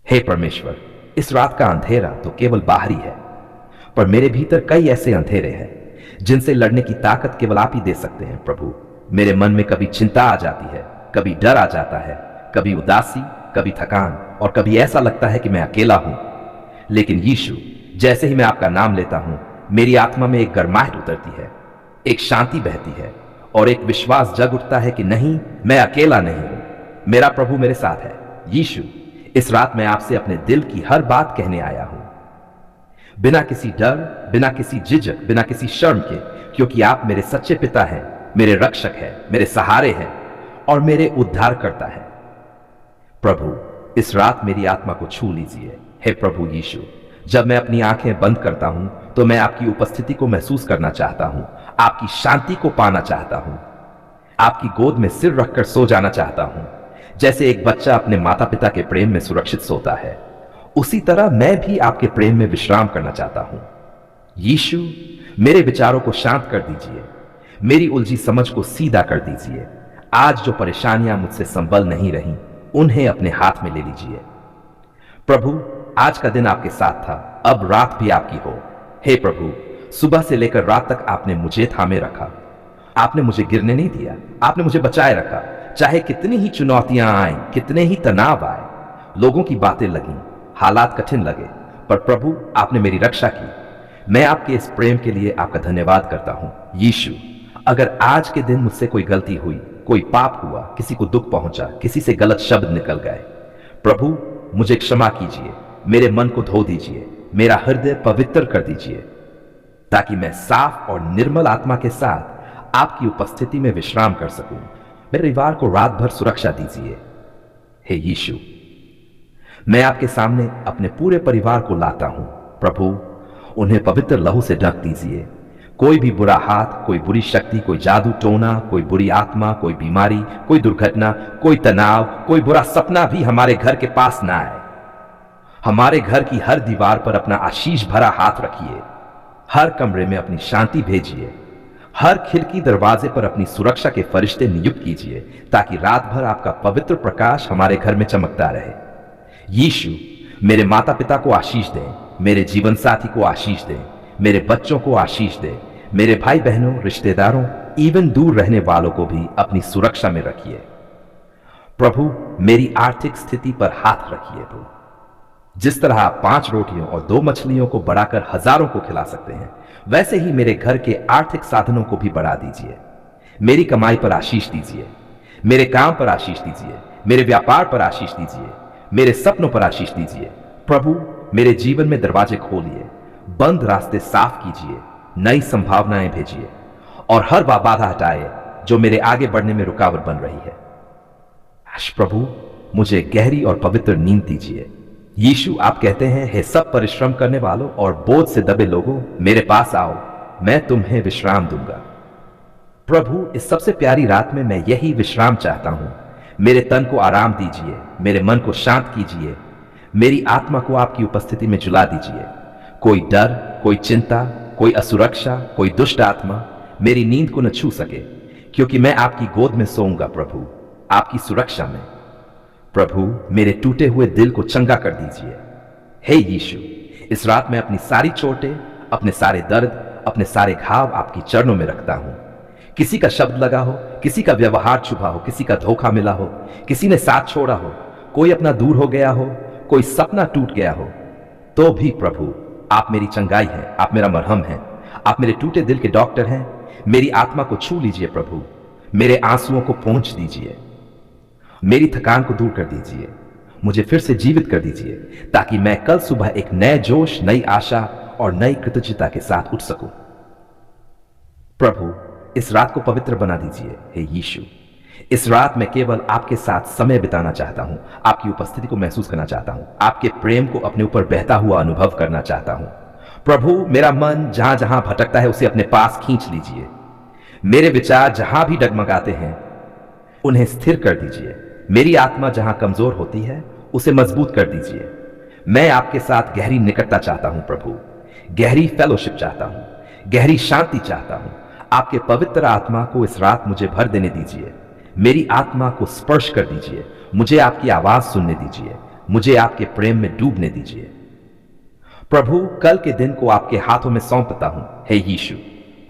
हे परमेश्वर, इस रात का अंधेरा तो केवल बाहरी है, पर मेरे भीतर कई ऐसे अंधेरे हैं जिनसे लड़ने की ताकत केवल आप ही दे सकते हैं। प्रभु, मेरे मन में कभी चिंता आ जाती है, कभी डर आ जाता है, कभी उदासी, कभी थकान, और कभी ऐसा लगता है कि मैं अकेला हूं। लेकिन यीशु, जैसे ही मैं आपका नाम लेता हूं, मेरी आत्मा में एक गर्माहट उतरती है, एक शांति बहती है और एक विश्वास जग उठता है कि नहीं, मैं अकेला नहीं हूं, मेरा प्रभु मेरे साथ है। यीशु, इस रात मैं आपसे अपने दिल की हर बात कहने आया हूं, बिना किसी डर, बिना किसी झिझक, बिना किसी शर्म के, क्योंकि आप मेरे सच्चे पिता हैं, मेरे रक्षक हैं, मेरे सहारे हैं और मेरे उद्धारकर्ता हैं। प्रभु, इस रात मेरी आत्मा को छू लीजिए। हे प्रभु यीशु, जब मैं अपनी आंखें बंद करता हूं तो मैं आपकी उपस्थिति को महसूस करना चाहता हूं, आपकी शांति को पाना चाहता हूं, आपकी गोद में सिर रखकर सो जाना चाहता हूं। जैसे एक बच्चा अपने माता पिता के प्रेम में सुरक्षित सोता है, उसी तरह मैं भी आपके प्रेम में विश्राम करना चाहता हूं। यीशु, मेरे विचारों को शांत कर दीजिए, मेरी उलझी समझ को सीधा कर दीजिए। आज जो परेशानियां मुझसे संभल नहीं रही, उन्हें अपने हाथ में ले लीजिए। प्रभु, आज का दिन आपके साथ था, अब रात भी आपकी हो। हे प्रभु, सुबह से लेकर रात तक आपने मुझे थामे रखा, आपने मुझे गिरने नहीं दिया, आपने मुझे बचाए रखा। चाहे कितनी ही चुनौतियां आए, कितने ही तनाव आए, लोगों की बातें लगी, हालात कठिन लगे, पर प्रभु आपने मेरी रक्षा की। मैं आपके इस प्रेम के लिए आपका धन्यवाद करता हूं। यीशु, अगर आज के दिन मुझसे कोई गलती हुई, कोई पाप हुआ, किसी को दुख पहुंचा, किसी से गलत शब्द निकल गए, प्रभु मुझे क्षमा कीजिए, मेरे मन को धो दीजिए, मेरा हृदय पवित्र कर दीजिए, ताकि मैं साफ और निर्मल आत्मा के साथ आपकी उपस्थिति में विश्राम कर सकूं। मेरे परिवार को रात भर सुरक्षा दीजिए। हे यीशु, मैं आपके सामने अपने पूरे परिवार को लाता हूं। प्रभु, उन्हें पवित्र लहू से ढक दीजिए। कोई भी बुरा हाथ, कोई बुरी शक्ति, कोई जादू टोना, कोई बुरी आत्मा, कोई बीमारी, कोई दुर्घटना, कोई तनाव, कोई बुरा सपना भी हमारे घर के पास ना आए। हमारे घर की हर दीवार पर अपना आशीष भरा हाथ रखिए, हर कमरे में अपनी शांति भेजिए, हर खिड़की दरवाजे पर अपनी सुरक्षा के फरिश्ते नियुक्त कीजिए, ताकि रात भर आपका पवित्र प्रकाश हमारे घर में चमकता रहे। यीशु, मेरे माता पिता को आशीष दें, मेरे जीवन साथी को आशीष दें, मेरे बच्चों को आशीष दें, मेरे भाई बहनों, रिश्तेदारों, इवन दूर रहने वालों को भी अपनी सुरक्षा में रखिए। प्रभु, मेरी आर्थिक स्थिति पर हाथ रखिए। प्रभु, जिस तरह आप 5 रोटियों और 2 मछलियों को बढ़ाकर हजारों को खिला सकते हैं, वैसे ही मेरे घर के आर्थिक साधनों को भी बढ़ा दीजिए। मेरी कमाई पर आशीष दीजिए, मेरे काम पर आशीष दीजिए, मेरे व्यापार पर आशीष दीजिए, मेरे सपनों पर आशीष दीजिए। प्रभु, मेरे जीवन में दरवाजे खोलिए, बंद रास्ते साफ कीजिए, नई संभावनाएं भेजिए और हर वह बाधा हटाए जो मेरे आगे बढ़ने में रुकावट बन रही है। प्रभु, मुझे गहरी और पवित्र नींद दीजिए। यीशु, आप कहते हैं, हे सब परिश्रम करने वालों और बोझ से दबे लोगों, मेरे पास आओ, मैं तुम्हें विश्राम दूंगा। प्रभु, इस सबसे प्यारी रात में मैं यही विश्राम चाहता हूं। मेरे तन को आराम दीजिए, मेरे मन को शांत कीजिए, मेरी आत्मा को आपकी उपस्थिति में जुला दीजिए। कोई डर, कोई चिंता, कोई असुरक्षा, कोई दुष्ट आत्मा मेरी नींद को न छू सके, क्योंकि मैं आपकी गोद में सोऊंगा। प्रभु, आपकी सुरक्षा में। प्रभु, मेरे टूटे हुए दिल को चंगा कर दीजिए। हे यीशु, इस रात मैं अपनी सारी चोटें, अपने सारे दर्द, अपने सारे घाव आपकी चरणों में रखता हूं। किसी का शब्द लगा हो, किसी का व्यवहार छुपा हो, किसी का धोखा मिला हो, किसी ने साथ छोड़ा हो, कोई अपना दूर हो गया हो, कोई सपना टूट गया हो, तो भी प्रभु आप मेरी चंगाई हैं, आप मेरा मरहम हैं, आप मेरे टूटे दिल के डॉक्टर हैं। मेरी आत्मा को छू लीजिए प्रभु, मेरे आंसुओं को पोंछ दीजिए, मेरी थकान को दूर कर दीजिए, मुझे फिर से जीवित कर दीजिए, ताकि मैं कल सुबह एक नए जोश, नई आशा और नई कृतज्ञता के साथ उठ सकूं। प्रभु, इस रात को पवित्र बना दीजिए। हे यीशु, इस रात मैं केवल आपके साथ समय बिताना चाहता हूं, आपकी उपस्थिति को महसूस करना चाहता हूं, आपके प्रेम को अपने ऊपर बहता हुआ अनुभव करना चाहता हूं। प्रभु, मेरा मन जहां जहां भटकता है उसे अपने पास खींच लीजिए। मेरे विचार जहां भी डगमगाते हैं उन्हें स्थिर कर दीजिए। मेरी आत्मा जहां कमजोर होती है उसे मजबूत कर दीजिए। मैं आपके साथ गहरी निकटता चाहता हूं प्रभु, गहरी फेलोशिप चाहता हूं, गहरी शांति चाहता हूं। आपके पवित्र आत्मा को इस रात मुझे भर देने दीजिए, मेरी आत्मा को स्पर्श कर दीजिए, मुझे आपकी आवाज सुनने दीजिए, मुझे आपके प्रेम में डूबने दीजिए। प्रभु, कल के दिन को आपके हाथों में सौंपता हूं। हे यीशु,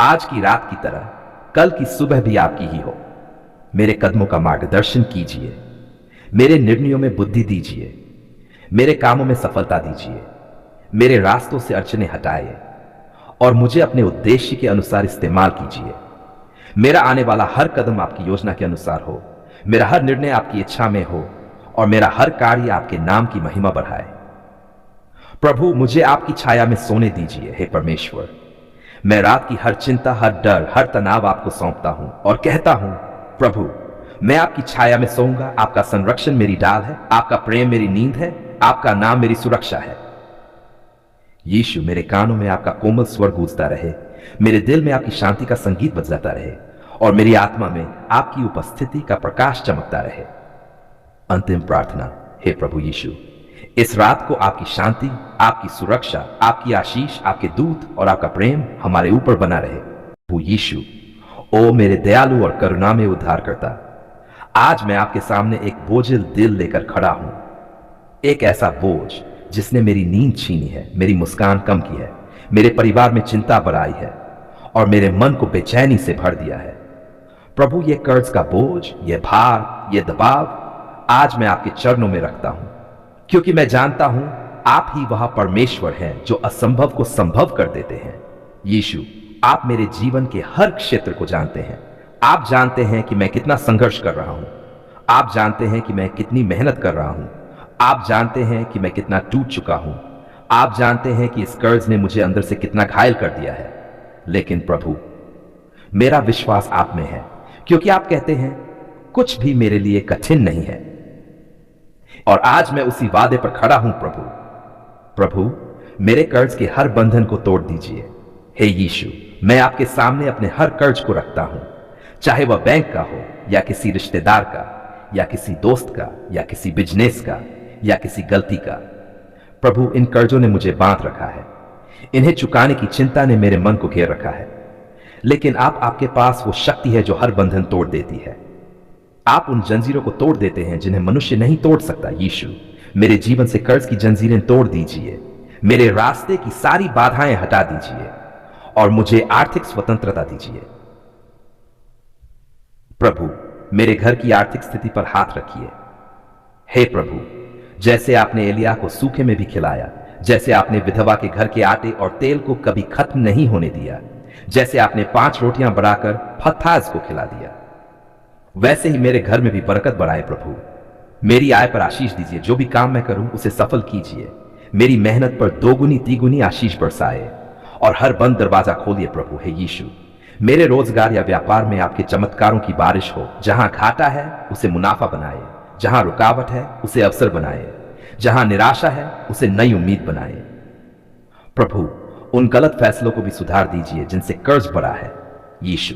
आज की रात की तरह कल की सुबह भी आपकी ही हो। मेरे कदमों का मार्गदर्शन कीजिए, मेरे निर्णयों में बुद्धि दीजिए, मेरे कामों में सफलता दीजिए, मेरे रास्तों से अड़चने हटाइए और मुझे अपने उद्देश्य के अनुसार इस्तेमाल कीजिए। मेरा आने वाला हर कदम आपकी योजना के अनुसार हो, मेरा हर निर्णय आपकी इच्छा में हो और मेरा हर कार्य आपके नाम की महिमा बढ़ाए। प्रभु, मुझे आपकी छाया में सोने दीजिए। हे परमेश्वर, मैं रात की हर चिंता, हर डर, हर तनाव आपको सौंपता हूं और कहता हूं, प्रभु, मैं आपकी छाया में सोऊंगा। आपका संरक्षण मेरी डाल है, आपका प्रेम मेरी नींद है, आपका नाम मेरी सुरक्षा है। यीशु, मेरे कानों में आपका कोमल स्वर गूंजता रहे, मेरे दिल में आपकी शांति का संगीत बजाता रहे और मेरी आत्मा में आपकी उपस्थिति का प्रकाश चमकता रहे। अंतिम प्रार्थना। हे प्रभु यीशु, इस रात को आपकी शांति, आपकी सुरक्षा, आपकी आशीष, आपके दूत और आपका प्रेम हमारे ऊपर बना रहे। प्रभु यीशु, ओ मेरे दयालु और करुणामय उद्धारकर्ता, आज मैं आपके सामने एक बोझिल दिल लेकर खड़ा हूं। एक ऐसा बोझ जिसने मेरी नींद छीनी है, मेरी मुस्कान कम की है, मेरे परिवार में चिंता बढ़ाई है और मेरे मन को बेचैनी से भर दिया है। प्रभु, ये कर्ज का बोझ, ये भार, ये दबाव आज मैं आपके चरणों में रखता हूं, क्योंकि मैं जानता हूं आप ही वह परमेश्वर हैं जो असंभव को संभव कर देते हैं। यीशु, आप मेरे जीवन के हर क्षेत्र को जानते हैं। आप जानते हैं कि मैं कितना संघर्ष कर रहा हूं, आप जानते हैं कि मैं कितनी मेहनत कर रहा हूं, आप जानते हैं कि मैं कितना टूट चुका हूं, आप जानते हैं कि इस कर्ज ने मुझे अंदर से कितना घायल कर दिया है। लेकिन प्रभु, मेरा विश्वास आप में है, क्योंकि आप कहते हैं कुछ भी मेरे लिए कठिन नहीं है और आज मैं उसी वादे पर खड़ा हूं। प्रभु, मेरे कर्ज के हर बंधन को तोड़ दीजिए। हे यीशु, मैं आपके सामने अपने हर कर्ज को रखता हूं, चाहे वह बैंक का हो या किसी रिश्तेदार का या किसी दोस्त का या किसी बिजनेस का या किसी गलती का। प्रभु, इन कर्जों ने मुझे बांध रखा है, इन्हें चुकाने की चिंता ने मेरे मन को घेर रखा है। लेकिन आपके पास वो शक्ति है जो हर बंधन तोड़ देती है। आप उन जंजीरों को तोड़ देते हैं जिन्हें मनुष्य नहीं तोड़ सकता। यीशु, मेरे जीवन से कर्ज की जंजीरें तोड़ दीजिए, मेरे रास्ते की सारी बाधाएं हटा दीजिए और मुझे आर्थिक स्वतंत्रता दीजिए। प्रभु, मेरे घर की आर्थिक स्थिति पर हाथ रखिए। हे प्रभु, जैसे आपने एलिया को सूखे में भी खिलाया, जैसे आपने विधवा के घर के आटे और तेल को कभी खत्म नहीं होने दिया, जैसे आपने 5 रोटियां बढ़ाकर फत्ताज को खिला दिया, वैसे ही मेरे घर में भी बरकत बढ़ाए। प्रभु, मेरी आय पर आशीष दीजिए, जो भी काम मैं करूं उसे सफल कीजिए। मेरी मेहनत पर दोगुनी तिगुनी आशीष बरसाए और हर बंद दरवाजा खोलिए। प्रभु, हे यीशु, मेरे रोजगार या व्यापार में आपके चमत्कारों की बारिश हो। जहां घाटा है उसे मुनाफा बनाए, जहां रुकावट है उसे अवसर बनाए, जहां निराशा है उसे नई उम्मीद बनाए। प्रभु, उन गलत फैसलों को भी सुधार दीजिए जिनसे कर्ज बढ़ा है। यीशु,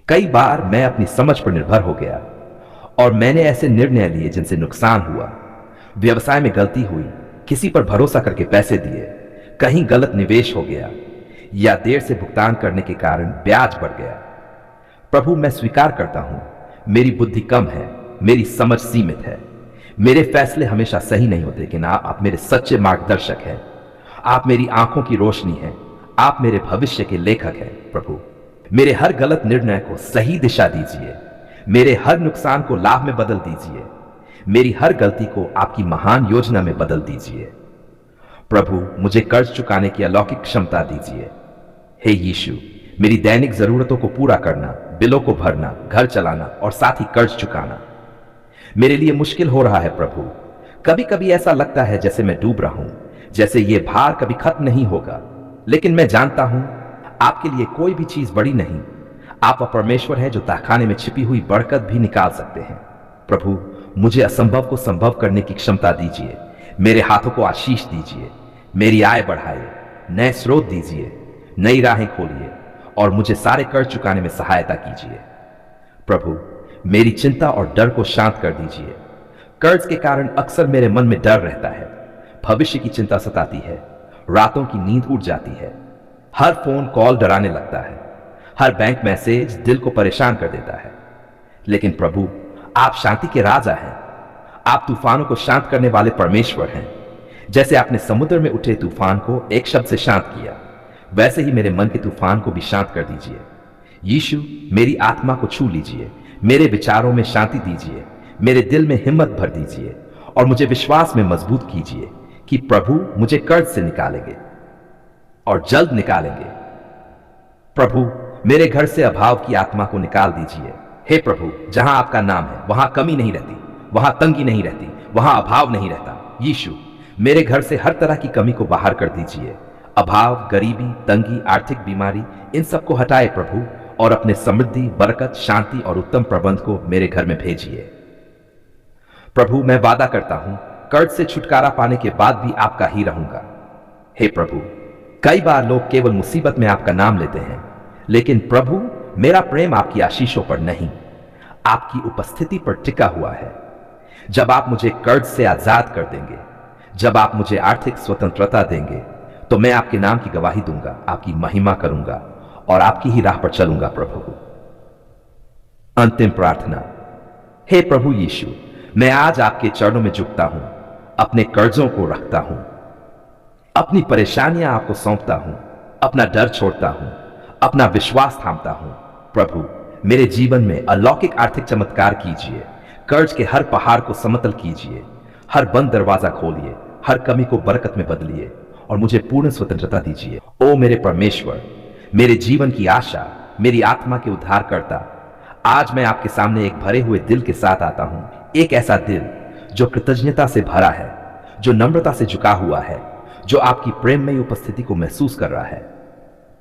कई बार मैं अपनी समझ पर निर्भर हो गया और मैंने ऐसे निर्णय लिए जिनसे नुकसान हुआ। व्यवसाय में गलती हुई, किसी पर भरोसा करके पैसे दिए, कहीं गलत निवेश हो गया या देर से भुगतान करने के कारण ब्याज बढ़ गया। प्रभु, मैं स्वीकार करता हूं मेरी बुद्धि कम है, मेरी समझ सीमित है, मेरे फैसले हमेशा सही नहीं होते, लेकिन आप मेरे सच्चे मार्गदर्शक हैं। आप मेरी आंखों की रोशनी हैं, आप मेरे भविष्य के लेखक हैं। प्रभु, मेरे हर गलत निर्णय को सही दिशा दीजिए, मेरे हर नुकसान को लाभ में बदल दीजिए, मेरी हर गलती को आपकी महान योजना में बदल दीजिए। प्रभु, मुझे कर्ज चुकाने की अलौकिक क्षमता दीजिए। हे यीशु, मेरी दैनिक जरूरतों को पूरा करना, बिलों को भरना, घर चलाना और साथ ही कर्ज चुकाना मेरे लिए मुश्किल हो रहा है। प्रभु, कभी कभी ऐसा लगता है जैसे मैं डूब रहा हूं, जैसे ये भार कभी खत्म नहीं होगा। लेकिन मैं जानता हूं आपके लिए कोई भी चीज बड़ी नहीं। आप वह परमेश्वर है जो तहखाने में छिपी हुई बरकत भी निकाल सकते हैं। प्रभु, मुझे असंभव को संभव करने की क्षमता दीजिए, मेरे हाथों को आशीष दीजिए, मेरी आय बढ़ाइए, नए स्रोत दीजिए, नई राहें खोलिए और मुझे सारे कर्ज चुकाने में सहायता कीजिए। प्रभु, मेरी चिंता और डर को शांत कर दीजिए। कर्ज के कारण अक्सर मेरे मन में डर रहता है, भविष्य की चिंता सताती है, रातों की नींद उड़ जाती है, हर फोन कॉल डराने लगता है, हर बैंक मैसेज दिल को परेशान कर देता है। लेकिन प्रभु, आप शांति के राजा हैं। आप तूफानों को शांत करने वाले परमेश्वर हैं। जैसे आपने समुद्र में उठे तूफान को एक शब्द से शांत किया, वैसे ही मेरे मन के तूफान को भी शांत कर दीजिए। यीशु, मेरी आत्मा को छू लीजिए, मेरे विचारों में शांति दीजिए, मेरे दिल में हिम्मत भर दीजिए और मुझे विश्वास में मजबूत कीजिए कि प्रभु मुझे कर्ज से निकालेंगे और जल्द निकालेंगे। प्रभु, मेरे घर से अभाव की आत्मा को निकाल दीजिए। हे प्रभु, जहां आपका नाम है वहां कमी नहीं रहती, वहां तंगी नहीं रहती, वहां अभाव नहीं रहता। यीशु, मेरे घर से हर तरह की कमी को बाहर कर दीजिए। अभाव, गरीबी, तंगी, आर्थिक बीमारी, इन सब को हटाए प्रभु, और अपने समृद्धि, बरकत, शांति और उत्तम प्रबंध को मेरे घर में भेजिए। प्रभु, मैं वादा करता हूं कर्ज से छुटकारा पाने के बाद भी आपका ही रहूंगा। हे प्रभु, कई बार लोग केवल मुसीबत में आपका नाम लेते हैं, लेकिन प्रभु, मेरा प्रेम आपकी आशीषों पर नहीं, आपकी उपस्थिति पर टिका हुआ है। जब आप मुझे कर्ज से आजाद कर देंगे, जब आप मुझे आर्थिक स्वतंत्रता देंगे, तो मैं आपके नाम की गवाही दूंगा, आपकी महिमा करूंगा और आपकी ही राह पर चलूंगा। प्रभु, अंतिम प्रार्थना। हे प्रभु यीशु, मैं आज आपके चरणों में झुकता हूं, अपने कर्जों को रखता हूं, अपनी परेशानियां आपको सौंपता हूं, अपना डर छोड़ता हूं, अपना विश्वास थामता हूं। प्रभु, मेरे जीवन में अलौकिक आर्थिक चमत्कार कीजिए, कर्ज के हर पहाड़ को समतल कीजिए, हर बंद दरवाजा खोलिए, हर कमी को बरकत में बदलिए और मुझे पूर्ण स्वतंत्रता दीजिए। ओ मेरे परमेश्वर, मेरे जीवन की आशा, मेरी आत्मा के उद्धारकर्ता, आज मैं आपके सामने एक भरे हुए दिल के साथ आता हूं, एक ऐसा दिल जो कृतज्ञता से भरा है, जो नम्रता से झुका हुआ है, जो आपकी प्रेममयी उपस्थिति को महसूस कर रहा है।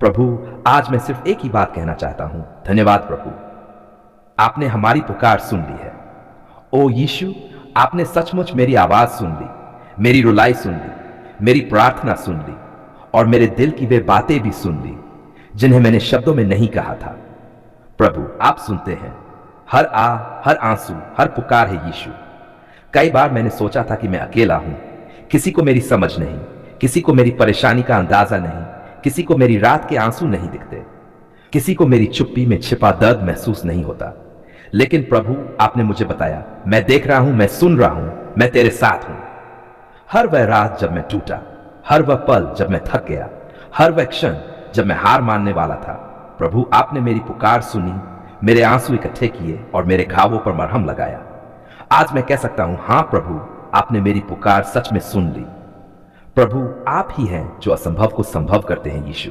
प्रभु, आज मैं सिर्फ एक ही बात कहना चाहता हूं, धन्यवाद प्रभु, आपने हमारी पुकार सुन ली है। ओ यीशु, आपने सचमुच मेरी आवाज सुन ली, मेरी रुलाई सुन ली, मेरी प्रार्थना सुन ली और मेरे दिल की वे बातें भी सुन ली जिन्हें मैंने शब्दों में नहीं कहा था। प्रभु, आप सुनते हैं हर हर आंसू, हर पुकार है यीशु। कई बार मैंने सोचा था कि मैं अकेला हूं, किसी को मेरी समझ नहीं, किसी को मेरी परेशानी का अंदाजा नहीं, किसी को मेरी रात के आंसू नहीं दिखते, किसी को मेरी चुप्पी में छिपा दर्द महसूस नहीं होता। लेकिन प्रभु, आपने मुझे बताया, मैं देख रहा हूं, मैं सुन रहा हूं, मैं तेरे साथ हूं। हर वह रात जब मैं टूटा, हर वह पल जब मैं थक गया, हर वह क्षण जब मैं हार मानने वाला था, प्रभु आपने मेरी पुकार सुनी, मेरे आंसू इकट्ठे किए और मेरे घावों पर मरहम लगाया। आज मैं कह सकता हूं, हां प्रभु, आपने मेरी पुकार सच में सुन ली। प्रभु, आप ही हैं जो असंभव को संभव करते हैं। यीशु,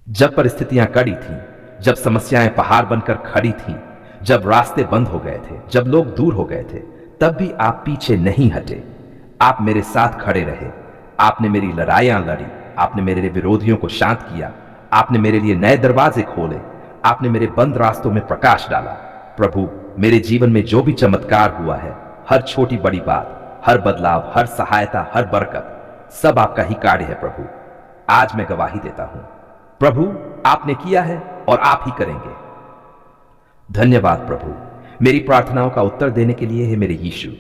जब परिस्थितियां कड़ी थीं, जब समस्याएं पहाड़ बनकर खड़ी थीं, जब रास्ते बंद हो गए थे, जब लोग दूर हो गए थे, तब भी आप पीछे नहीं हटे, आप मेरे साथ खड़े रहे। आपने मेरी लड़ाइयां लड़ी, आपने मेरे विरोधियों को शांत किया, आपने मेरे लिए नए दरवाजे खोले, आपने मेरे बंद रास्तों में प्रकाश डाला। प्रभु, मेरे जीवन में जो भी चमत्कार हुआ है, हर छोटी बड़ी बात, हर बदलाव, हर सहायता, हर बरकत, सब आपका ही कार्य है। प्रभु, आज मैं गवाही देता हूं, प्रभु आपने किया है और आप ही करेंगे। धन्यवाद प्रभु, मेरी प्रार्थनाओं का उत्तर देने के लिए है मेरे यीशु।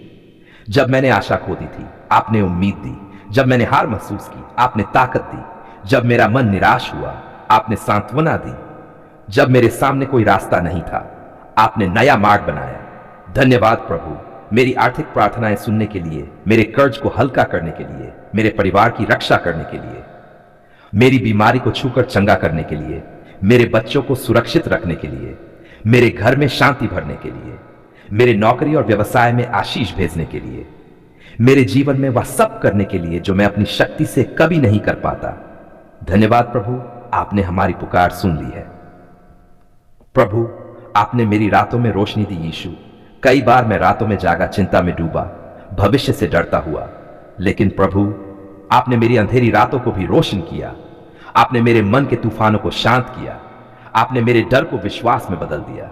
जब मैंने आशा खो दी थी, आपने उम्मीद दी, जब मैंने हार महसूस की, आपने ताकत दी, जब मेरा मन निराश हुआ, आपने सांत्वना दी, जब मेरे सामने कोई रास्ता नहीं था, आपने नया मार्ग बनाया। धन्यवाद प्रभु, मेरी आर्थिक प्रार्थनाएं सुनने के लिए, मेरे कर्ज को हल्का करने के लिए, मेरे परिवार की रक्षा करने के लिए, मेरी बीमारी को छूकर चंगा करने के लिए, मेरे बच्चों को सुरक्षित रखने के लिए, मेरे घर में शांति भरने के लिए, मेरे नौकरी और व्यवसाय में आशीष भेजने के लिए, मेरे जीवन में वह सब करने के लिए जो मैं अपनी शक्ति से कभी नहीं कर पाता। धन्यवाद प्रभु, आपने हमारी पुकार सुन ली है। प्रभु, आपने मेरी रातों में रोशनी दी। यीशु, कई बार मैं रातों में जागा, चिंता में डूबा, भविष्य से डरता हुआ, लेकिन प्रभु आपने मेरी अंधेरी रातों को भी रोशन किया। आपने मेरे मन के तूफानों को शांत किया, आपने मेरे डर को विश्वास में बदल दिया।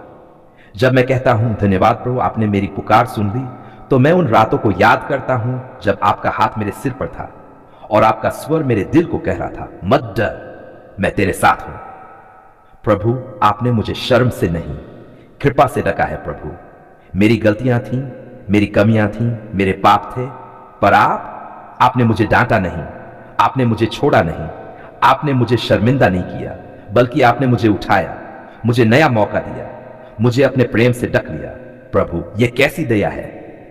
जब मैं कहता हूं धन्यवाद प्रभु, आपने मेरी पुकार सुन ली, तो मैं उन रातों को याद करता हूं जब आपका हाथ मेरे सिर पर था और आपका स्वर मेरे दिल को कह रहा था, मत डर, मैं तेरे साथ हूं। प्रभु, आपने मुझे शर्म से नहीं, कृपा से ढका है। प्रभु, मेरी गलतियां थीं, मेरी कमियां थीं, मेरे पाप थे, पर आपने मुझे डांटा नहीं, आपने मुझे छोड़ा नहीं, आपने मुझे शर्मिंदा नहीं किया, बल्कि आपने मुझे उठाया, मुझे नया मौका दिया, मुझे अपने प्रेम से ढक लिया। प्रभु, यह कैसी दया है,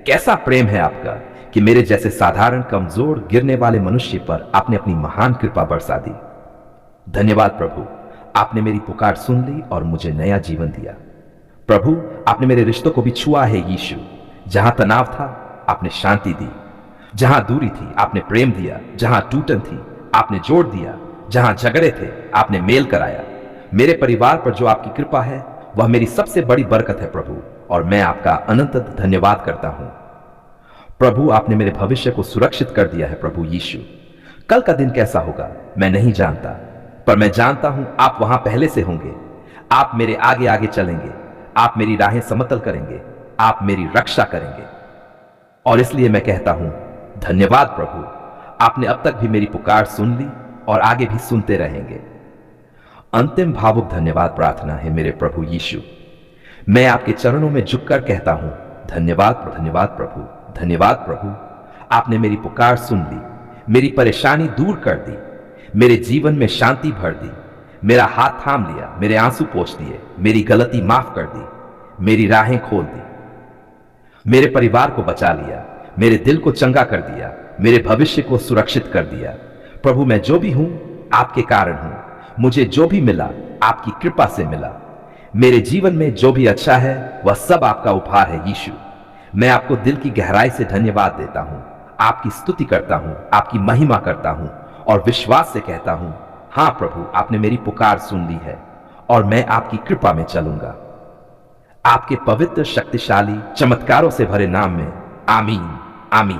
कैसा प्रेम है आपका कि मेरे जैसे साधारण कमजोर गिरने वाले मनुष्य पर आपने अपनी महान कृपा बरसा दी। धन्यवाद प्रभु, आपने मेरी पुकार सुन ली और मुझे नया जीवन दिया। प्रभु, आपने मेरे रिश्तों को भी छुआ है यीशु। जहां तनाव था आपने शांति दी, जहां दूरी थी आपने प्रेम दिया, जहां टूटन थी आपने जोड़ दिया, जहां झगड़े थे आपने मेल कराया। मेरे परिवार पर जो आपकी कृपा है वह मेरी सबसे बड़ी बरकत है प्रभु, और मैं आपका अनंत धन्यवाद करता हूं। प्रभु, आपने मेरे भविष्य को सुरक्षित कर दिया है प्रभु यीशु। कल का दिन कैसा होगा मैं नहीं जानता, पर मैं जानता हूं आप वहां पहले से होंगे। आप मेरे आगे आगे चलेंगे, आप मेरी राहें समतल करेंगे, आप मेरी रक्षा करेंगे। और इसलिए मैं कहता हूं धन्यवाद प्रभु, आपने अब तक भी मेरी पुकार सुन ली और आगे भी सुनते रहेंगे। अंतिम भावुक धन्यवाद प्रार्थना है मेरे प्रभु यीशु। मैं आपके चरणों में झुककर कहता हूं धन्यवाद धन्यवाद प्रभु, धन्यवाद प्रभु। आपने मेरी पुकार सुन ली, मेरी परेशानी दूर कर दी, मेरे जीवन में शांति भर दी, मेरा हाथ थाम लिया, मेरे आंसू पोंछ दिए, मेरी गलती माफ कर दी, मेरी राहें खोल दी, मेरे परिवार को बचा लिया, मेरे दिल को चंगा कर दिया, मेरे भविष्य को सुरक्षित कर दिया। प्रभु, मैं जो भी हूं आपके कारण हूं। मुझे जो भी मिला आपकी कृपा से मिला। मेरे जीवन में जो भी अच्छा है वह सब आपका उपहार है यीशु। मैं आपको दिल की गहराई से धन्यवाद देता हूं, आपकी स्तुति करता हूं, आपकी महिमा करता हूं और विश्वास से कहता हूं हां प्रभु, आपने मेरी पुकार सुन ली है और मैं आपकी कृपा में चलूंगा। आपके पवित्र शक्तिशाली चमत्कारों से भरे नाम में आमीन, आमीन।